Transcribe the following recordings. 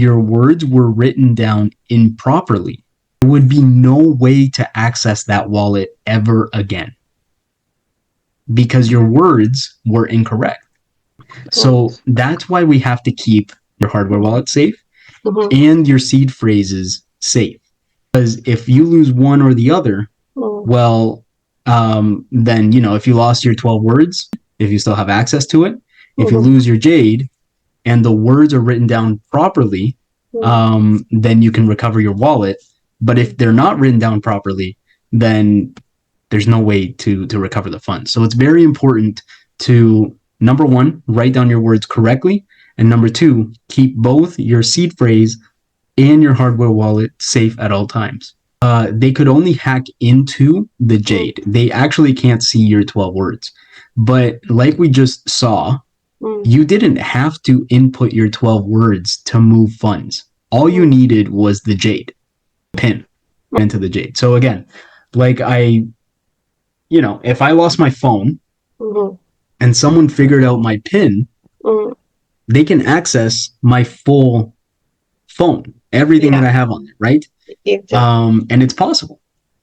your words were written down improperly, there would be no way to access that wallet ever again because your words were incorrect. So that's why we have to keep your hardware wallet safe and your seed phrases safe. Because if you lose one or the other, well, then, you know, if you lost your 12 words, if you still have access to it, if you lose your Jade and the words are written down properly, then you can recover your wallet. But if they're not written down properly, then there's no way to recover the funds. So it's very important to, number one, write down your words correctly. And number two, keep both your seed phrase and your hardware wallet safe at all times. They could only hack into the Jade. They actually can't see your 12 words. But like we just saw, you didn't have to input your 12 words to move funds. All you needed was the Jade pin into the Jade. So again, like if I lost my phone and someone figured out my pin, they can access my full phone, everything that I have on it, right? And it's possible.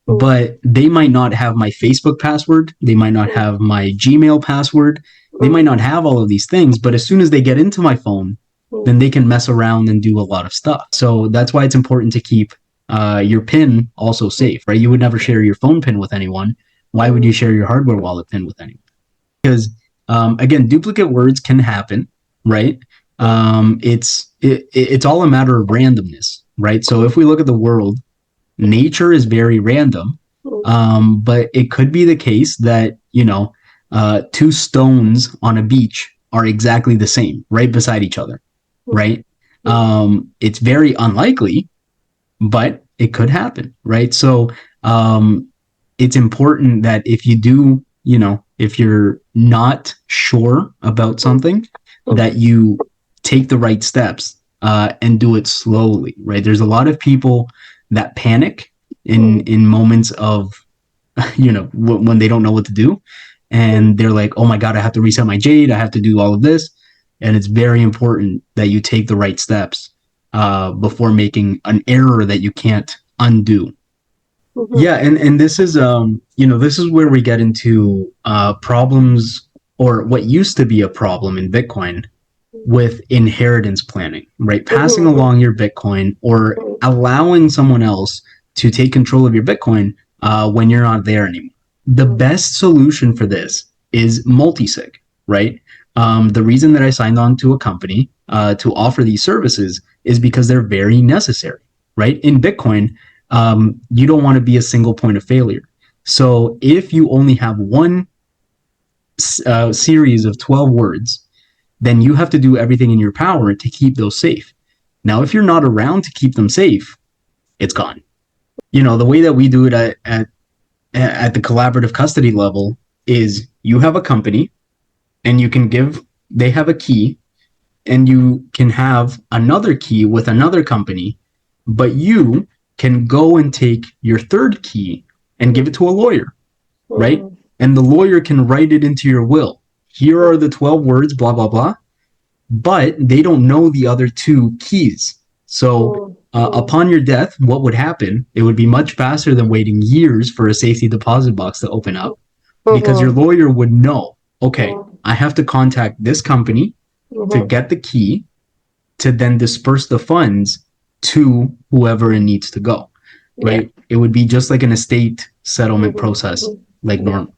But they might not have my Facebook password. They might not have my Gmail password. They might not have all of these things. But as soon as they get into my phone, then they can mess around and do a lot of stuff. So that's why it's important to keep your PIN also safe, right? You would never share your phone PIN with anyone. Why would you share your hardware wallet PIN with anyone? Because, again, duplicate words can happen, right? It's all a matter of randomness, right? So if we look at the world, nature is very random, but it could be the case that, two stones on a beach are exactly the same, right beside each other, right? It's very unlikely, but it could happen, right? So it's important that if you do, if you're not sure about something, that you take the right steps and do it slowly, right? There's a lot of people that panic in moments of, when they don't know what to do. And they're like, oh my God, I have to reset my Jade. I have to do all of this. And it's very important that you take the right steps before making an error that you can't undo. Yeah. And this is, this is where we get into problems, or what used to be a problem in Bitcoin, with inheritance planning, right? Passing along your Bitcoin or allowing someone else to take control of your Bitcoin when you're not there anymore. The best solution for this is multisig, right? The reason that I signed on to a company to offer these services is because they're very necessary, right? In Bitcoin, you don't want to be a single point of failure. So if you only have one series of 12 words, then you have to do everything in your power to keep those safe. Now, if you're not around to keep them safe, it's gone. The way that we do it at the collaborative custody level is you have a company and they have a key, and you can have another key with another company, but you can go and take your third key and give it to a lawyer, right? And the lawyer can write it into your will. Here are the 12 words, blah, blah, blah. But they don't know the other two keys. So upon your death, what would happen? It would be much faster than waiting years for a safety deposit box to open up, because your lawyer would know, okay, I have to contact this company to get the key to then disperse the funds to whoever it needs to go, right? It would be just like an estate settlement process, like normal.